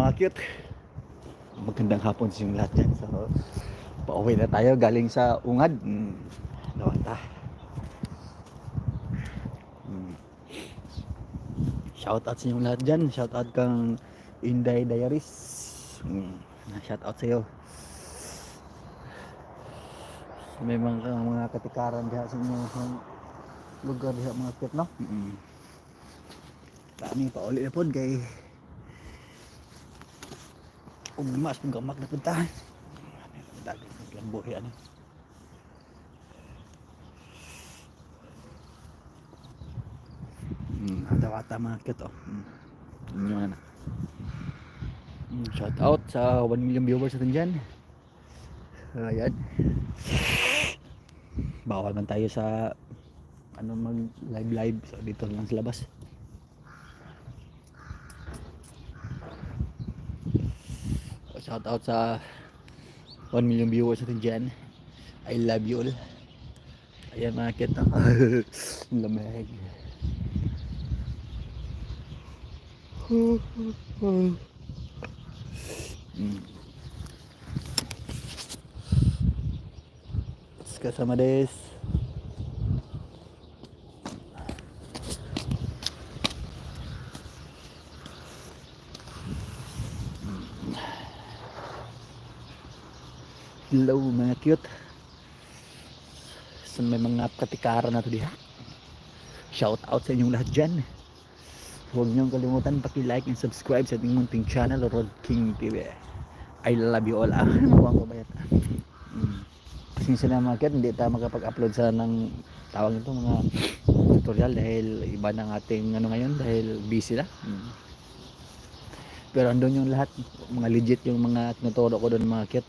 mga cute, magandang hapon sa inyong lahat dyan. So, pauwi na tayo galing sa Ungad. Nawata. Shout out sa inyong lahat dyan. Shout out kang Inday Diaries. Shout out sa iyo. May mga katikaran diha sa inyong lugar diha mga cute, no? Kami pauli na po kay ugmas kung gamak na puntahan. Dali lambuhi ano. Ata mga cute, oh. Ano. Shout out sa 1 million viewers natin dyan. Ayan. Bawal man tayo sa mag live, so dito lang sa labas. Shout out sa 1 million viewers natin dyan. I love you all. Ayan mga kit, no? Lamig. Kasama des. Hello mga cute. So, may mga katikaran na to diha. Shout out sa inyong lahat dyan. Huwag niyong kalimutan paki-like and subscribe sa ating munting channel, Rod King TV. I love you all. Nakuha ko ba yata? Pasensya na mga kid, hindi tayo makapag-upload sa ng tawag nito mga tutorial dahil iba ng ating ngayon dahil busy na. Pero andun yung lahat, mga legit yung mga tinuturo ko doon mga kid.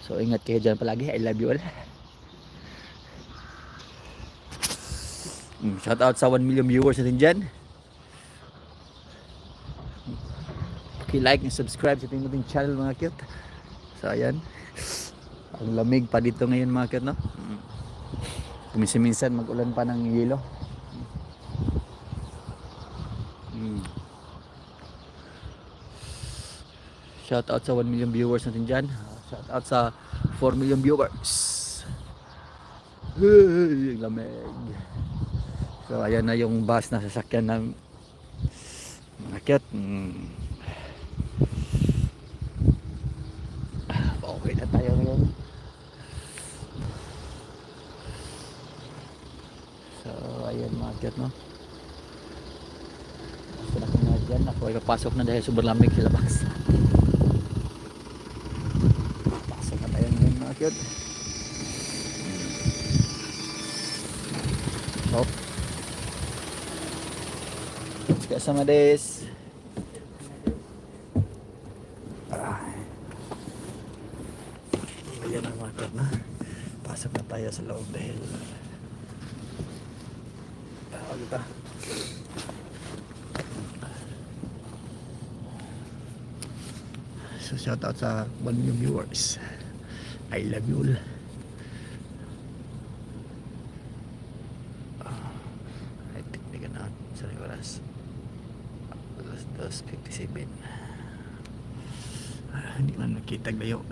So ingat kayo dyan palagi. I love you all. Shout out sa 1 million viewers natin dyan. Paki-like and subscribe sa ating munting channel mga kid. So ayan, ang lamig pa dito ngayon mga kid, no? Kuminsan mag-ulan pa ng yelo. Shout out sa 1 million viewers natin dyan. Shout out sa 4 million viewers. Ang lamig. So ayan na yung bus na sasakyan ng mga kid. Okay na tayo ngayon. So ayan mga kid, no? Basta na kung na dyan. Ako ay papasok na dahil sobrang lamig sa labas. Pasok na tayo ngayon mga kid. So kasama des. Ayan ang mga kid, no? Pasok na tayo sa loob dahil kita. So shout out sa 1 million viewers. I love you all. I think may ganaan sa oras. Alas 2:57. Hindi man nakita layo.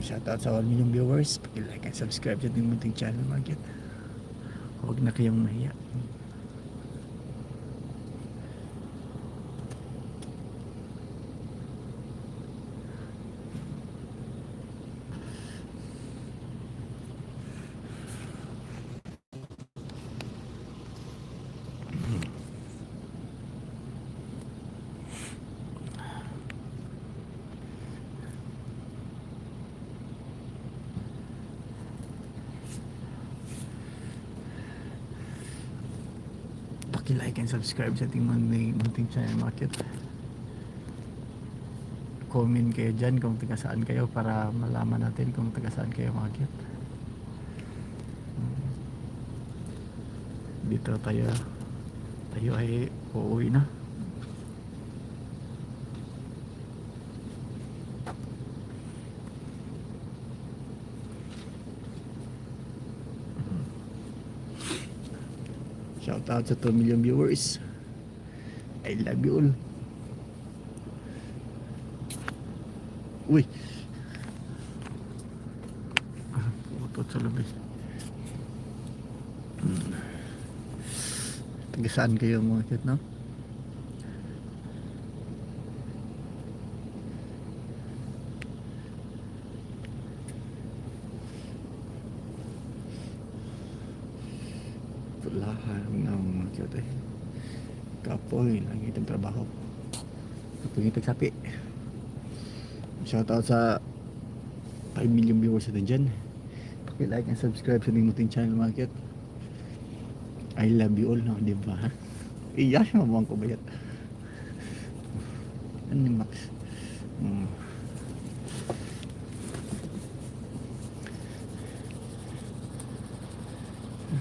Shout out sa 1 million viewers. Paki-like and subscribe sa ating munting channel mga kid. Huwag na kayong mahiya. Like and subscribe sa ating munting channel mga kid. Comment kayo dyan kung taga saan kayo para malaman natin kung taga saan kayo mga kid. Dito tayo ay uuwi na. Shout out sa 2 million viewers. I love you all. Uy. Putot sa labi. Taga saan kayo mga kit, no? Lahat ng mga kit eh. Kapoy, lagi itong trabaho. Kapoy itong sapi. Shout out sa 5 million viewers natin dyan. Paki-like and subscribe sa Muting Channel Market. I love you all, no? Diba? Iya, mamang ko bayat. Ano yung Max?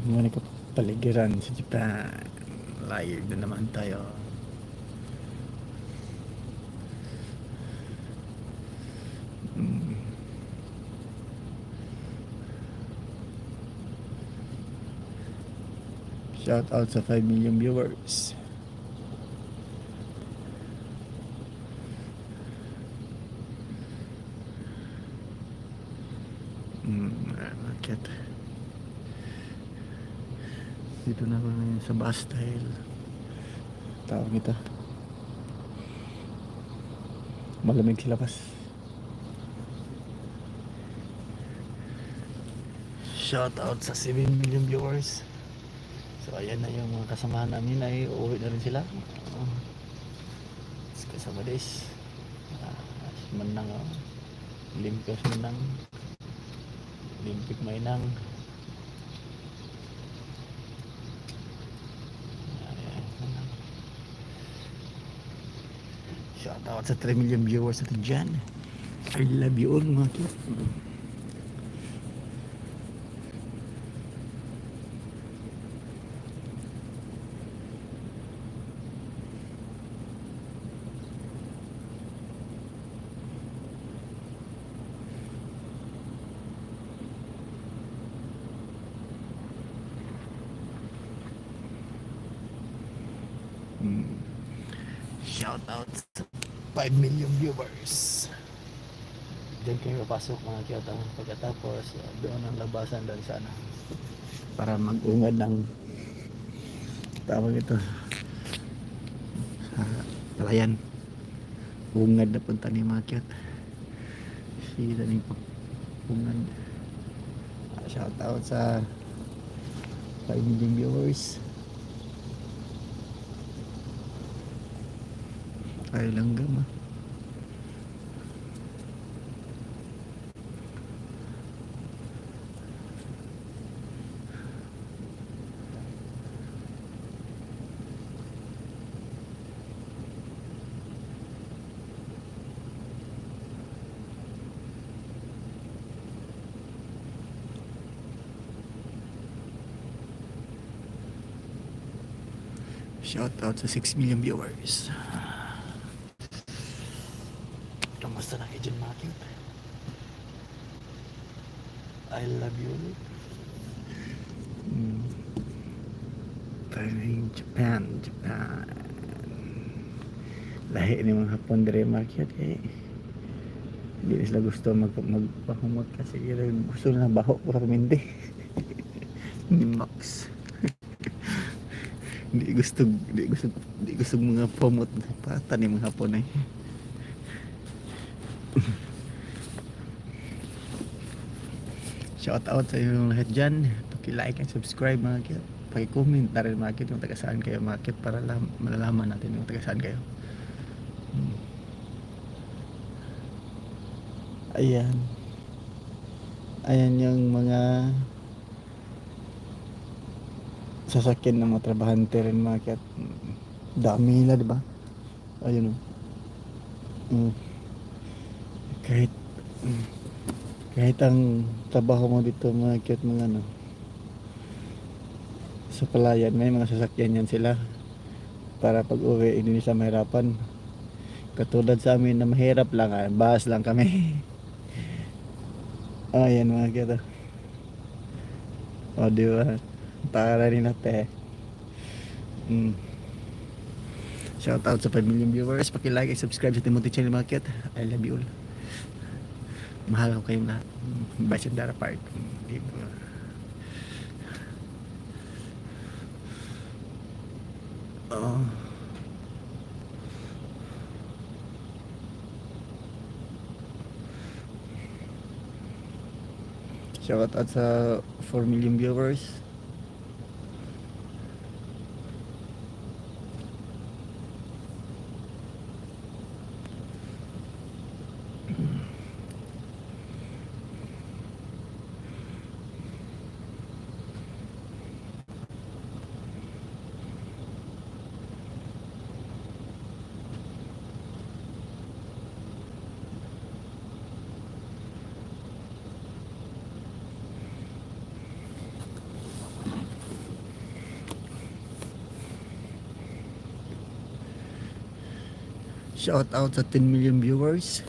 Mga paligiran sa Japan. Live na naman tayo. Shout out sa 5 million viewers. Market. Dito na ako ngayon sa Bastille. Tawag ito. Malamig sa labas. Shout out sa 7 million viewers. So ayan na yung mga kasamahan namin ay uuwi na rin sila. Kasama des. Menang Olympics menang. Olympic mainang. Shout out sa 3 million viewers natin dyan. I love you all mga kid. Shout out sa 5 million viewers. Diyan kayo papasok mga kiyota. Pagkatapos doon ang labasan doon sana para mag-ungad ng tawag ito sa palayan. Ungad na punta ni mga kiyota. Sila ni ungad. Shout out sa 5 million viewers. Ay langgam ah. Shout out sa 6 million viewers. Kamusta na kayo dyan mga cute? I love you. Japan. Lahi ni mga Hapon dire mga cute eh. Hindi sila gusto magpahumot kasi gusto na baho ko ramindi. Ni Max. Hindi gusto mga pumot pata ni mga Hapon eh. Shout out sa inyong lahat dyan. Paki-like and subscribe mga kit. Paki-comment na rin mga kit kung taga saan kayo mga kit para malalaman natin kung taga saan kayo. Ayan yung mga sasakyan ng mga trabahante rin mga kit. Dami nila diba? Ayun o. Kahit ang trabaho mo dito mga cute mga ano sa palayan, may mga sasakyan yan sila para pag uwi hindi nila mahirapan. Katulad sa amin na mahirap lang, bus lang kami. Ayan mga cute o diba, para rin natin Mm. Shout out sa 5 million viewers. Paki-like and subscribe sa Timothy Channel mga cute. I love you all. Mahal ko kayong lahat. Bye sa Dara Park. Oh. Shout out sa 4 million viewers. Shout out sa 10 million viewers.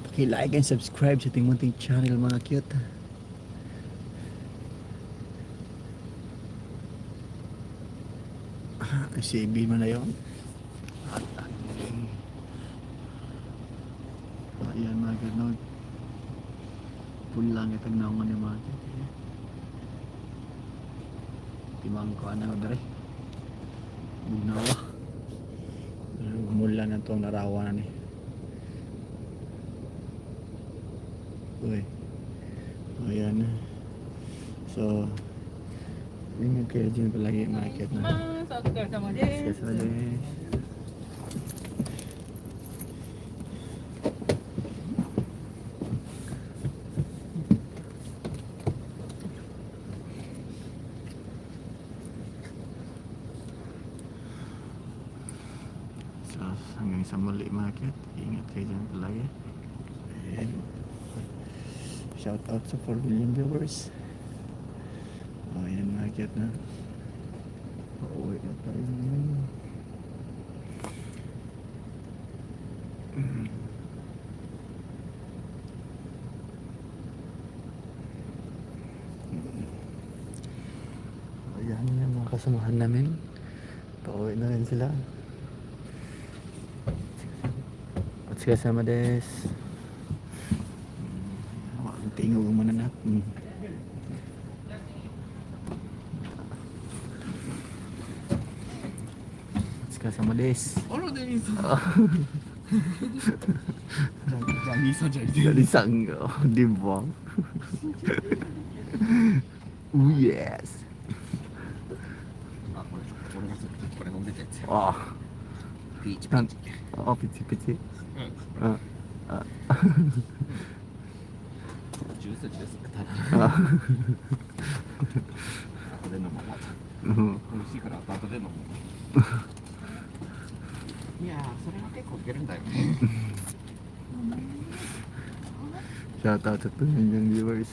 Paki-like and subscribe sa Timothy Channel mga cute. CB mo na yun. Ayan mga ganog. Pulang itag naungan yung mga cute. Timang ko ano dere. Bunawa. Mula na itong narawanan eh. Uy. Ayan. So, ingat kayo dyan palagi market na. Yes, yes. So, hanggang sa muli market. Ingat kayo dyan palagi. Ayan. Shout out sa 4 million viewers. Oh, ayan market na. Pauwi na tayo ngayon. Ayan yung mga kasamahan namin. Pauwi na rin sila. Otsukasama desu. Tingog mo na na. Otsukasama desu. Alo Denis. Jadi sang dibuang. Oh yes. これ飲んでたやつ。 Oh, ピーチ。 oh pici pici. うん。 Ah, ジュース。ただ。 ah. 後で飲もう。 Mhm. 美味しいから後で飲もう。いやー、それが結構いけるんだよね。 Shout out sa 2 million viewers.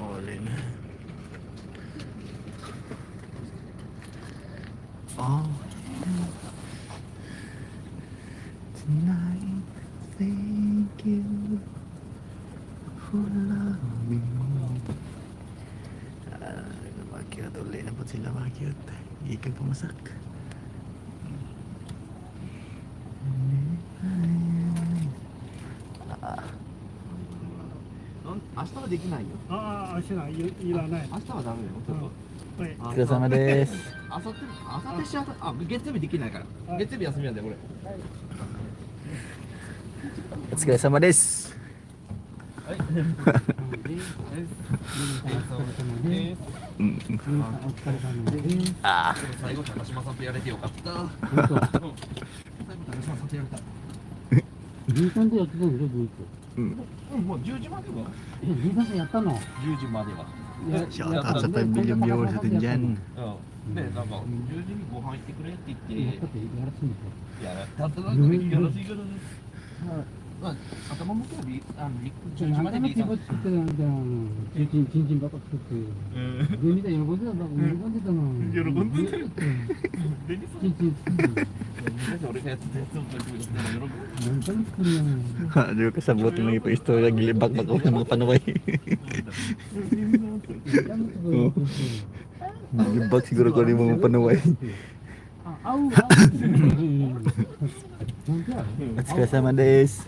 All in. Oh, tonight, thank you for loving me. Makiot ulit na po sila makiot. Ikan pumasak. 明日はできないよ。ああ、足がいらない。明日はダメよ。ちょっと。はい。お疲れ様です。あさって、月曜日できないから。月曜日休みなんだよ、俺。お疲れ様です。はい。Ah, 最後高島さんとやれてよかった。本当。最後高島さんとやれた。じいさんとやってたんでしょ、ずっうん、もう10時までは。と。じいさんとやったの。 10時までは。 shout out sa 5 million viewers natin dyan. うん。で、なんか10時にご飯行ってくれって言って。やったってやらしいんでしょ。やらたったなんかよろしいからです。まあ、頭も今日10時までに頭ぼっちってなんだよ。ちんちんばっか作って。で、見たら喜んでたの。喜んでたよ。ちんちん作る。俺がやってたやつを喜んでたの喜んで何回も作るよね。Di ko kasabot ng ito istorya gilibak-bak ako ng mga panaway. Gilibak siguro ko rin mga panaway. あ、合う。本当やろ。 Otsukasama desu.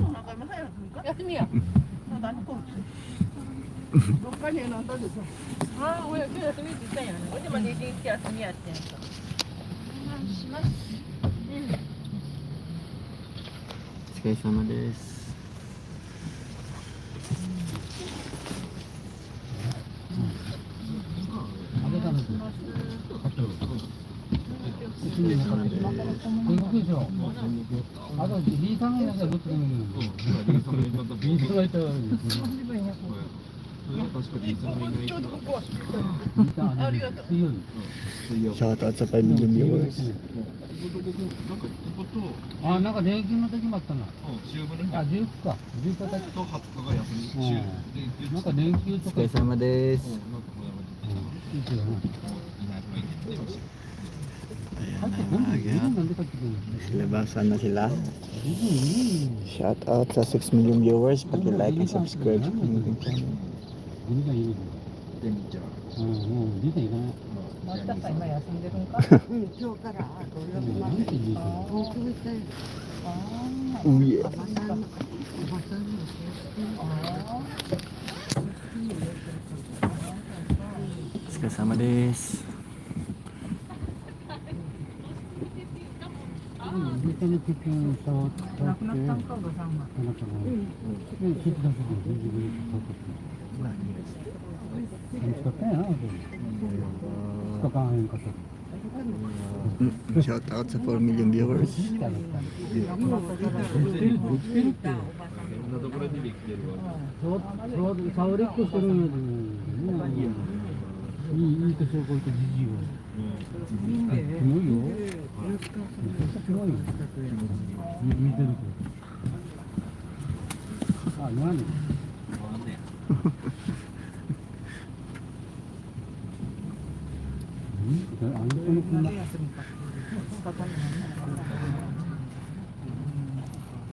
休みや。どっかになんだでしょ。ああ、俺今日休みって言ったんやね。5時まで一日休みやってんか。します。Otsukasama desu. あげたの。天国でしょ。あと、リーさんがなんかどっちかの。リーさんがいたら。ありがとう。 Shout out sa 5 million viewers. あ、なんか連休の時もあったな。あ、19か。19だけ。と20日が休み。なんか連休とか。 Otsukasama desu. いいけどな。 Ayan,なんでかっていうの。 labasan na sila. Shout out sa 6 million viewers. Paki-like and subscribe sa ating channel. リーさんいるでみちゃん。もうリーさんいかない。またさ今休んでるんか。うん、今日から土曜日まで。なんてリーさん。大久保さん、あ Uwi. おばさんの、おばさんのOtsukasama desu. リーさんの結婚したわって。なくなったんかおばさんが。あなたが。聞いてたけど、全然変わった。楽しかったやな、それ。2日間へんかった。 Shout out sa 4 million viewers. 来たら来た。できてるって。いろんなところにできてるわ。サウレットしてるんやで。いい年を超えたじじいは。すごいよ。すごいよ。見てると。あ、言わない。あんたのこんな。休みか。仕方ないな。